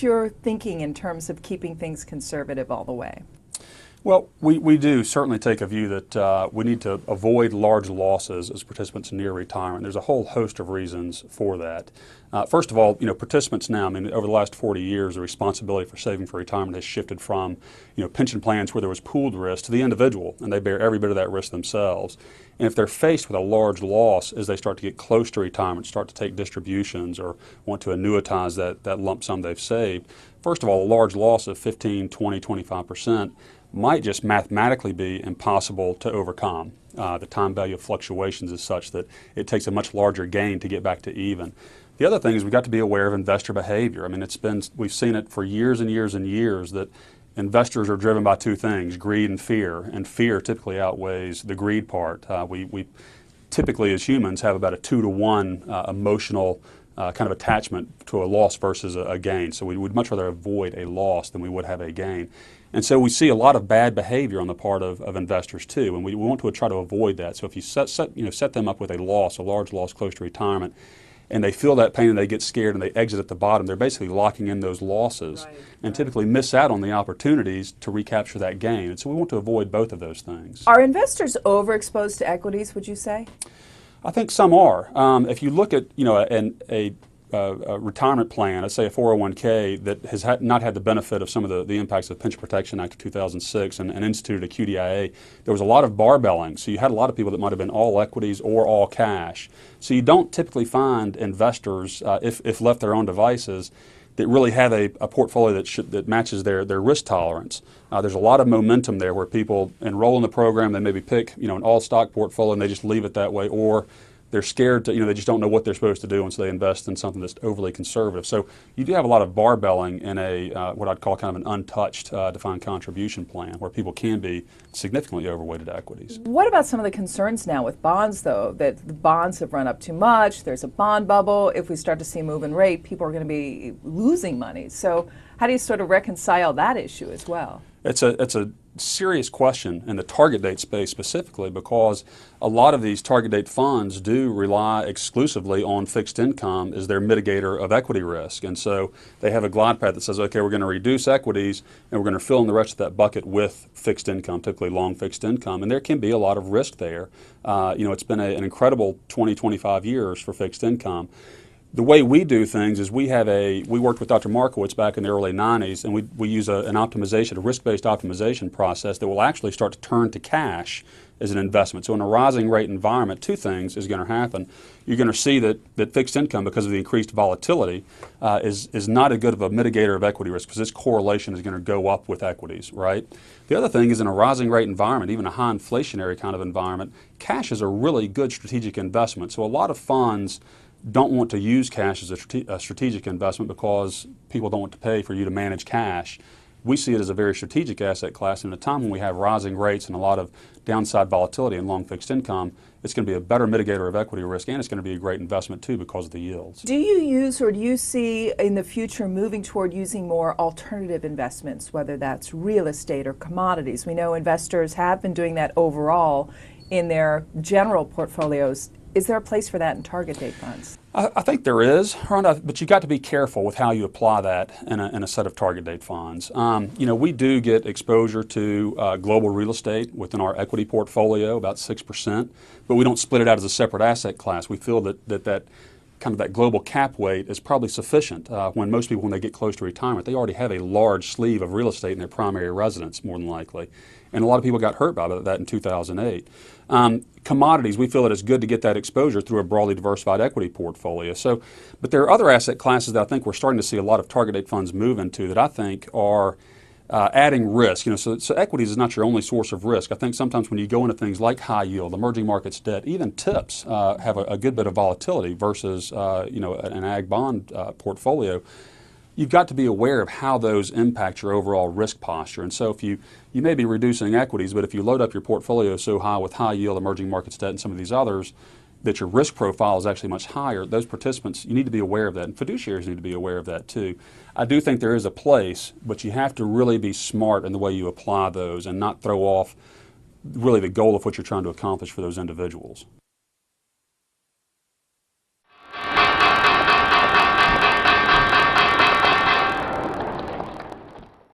What's your thinking in terms of keeping things conservative all the way? Well, we do certainly take a view that we need to avoid large losses as participants near retirement. There's a whole host of reasons for that. First of all, participants now, I mean, over the last 40 years, the responsibility for saving for retirement has shifted from, pension plans where there was pooled risk to the individual, and they bear every bit of that risk themselves. And if they're faced with a large loss as they start to get close to retirement, start to take distributions or want to annuitize that lump sum they've saved, first of all, a large loss of 15, 20, 25% might just mathematically be impossible to overcome. The time value of fluctuations is such that it takes a much larger gain to get back to even. The other thing is we've got to be aware of investor behavior. I mean, we've seen it for years and years and years that investors are driven by two things, greed and fear typically outweighs the greed part. We typically as humans have about a 2-to-1 emotional kind of attachment to a loss versus a gain. So we would much rather avoid a loss than we would have a gain. And so we see a lot of bad behavior on the part of investors too, and we want to try to avoid that. So if you set them up with a large loss close to retirement, and they feel that pain and they get scared and they exit at the bottom, they're basically locking in those losses and typically miss out on the opportunities to recapture that gain. And so we want to avoid both of those things. Are investors overexposed to equities, would you say? I think some are. If you look at a retirement plan, let's say a 401k that has not had the benefit of some of the impacts of the Pension Protection Act of 2006 and instituted a QDIA, there was a lot of barbelling. So you had a lot of people that might have been all equities or all cash. So you don't typically find investors, if left their own devices, that really have a portfolio that matches their risk tolerance. There's a lot of momentum there where people enroll in the program, they maybe pick an all stock portfolio and they just leave it that way, or they're scared to, they just don't know what they're supposed to do, and so they invest in something that's overly conservative. So you do have a lot of barbelling in what I'd call kind of an untouched defined contribution plan, where people can be significantly overweighted equities. What about some of the concerns now with bonds, though, that the bonds have run up too much, there's a bond bubble, if we start to see a move in rate, people are going to be losing money. So how do you sort of reconcile that issue as well? It's a serious question in the target date space specifically, because a lot of these target date funds do rely exclusively on fixed income as their mitigator of equity risk. And so they have a glide path that says, okay, we're going to reduce equities and we're going to fill in the rest of that bucket with fixed income, typically long fixed income. And there can be a lot of risk there. It's been an incredible 20, 25 years for fixed income. The way we do things is we worked with Dr. Markowitz back in the early 90s, and we use a risk-based optimization process that will actually start to turn to cash as an investment. So in a rising rate environment, two things is going to happen. You're going to see that fixed income, because of the increased volatility, is not as good of a mitigator of equity risk, because its correlation is going to go up with equities, right? The other thing is, in a rising rate environment, even a high inflationary kind of environment, cash is a really good strategic investment. So a lot of funds don't want to use cash as a strategic investment because people don't want to pay for you to manage cash. We see it as a very strategic asset class. And at a time when we have rising rates and a lot of downside volatility in long fixed income, it's going to be a better mitigator of equity risk, and it's going to be a great investment too because of the yields. Do you use, or do you see in the future moving toward using more alternative investments, whether that's real estate or commodities? We know investors have been doing that overall in their general portfolios. Is there a place for that in target date funds? I think there is, Rhonda, but you've got to be careful with how you apply that in a set of target date funds. We do get exposure to global real estate within our equity portfolio, about 6%, but we don't split it out as a separate asset class. We feel that kind of that global cap weight is probably sufficient. When most people, when they get close to retirement, they already have a large sleeve of real estate in their primary residence, more than likely. And a lot of people got hurt by that in 2008. Commodities, we feel that it's good to get that exposure through a broadly diversified equity portfolio. But there are other asset classes that I think we're starting to see a lot of target date funds move into that I think are adding risk. So equities is not your only source of risk. I think sometimes when you go into things like high yield, emerging markets debt, even TIPS have a good bit of volatility versus an ag bond portfolio. You've got to be aware of how those impact your overall risk posture. And so if you may be reducing equities, but if you load up your portfolio so high with high yield, emerging markets debt, and some of these others, that your risk profile is actually much higher, those participants, you need to be aware of that, and fiduciaries need to be aware of that too. I do think there is a place, but you have to really be smart in the way you apply those and not throw off really the goal of what you're trying to accomplish for those individuals.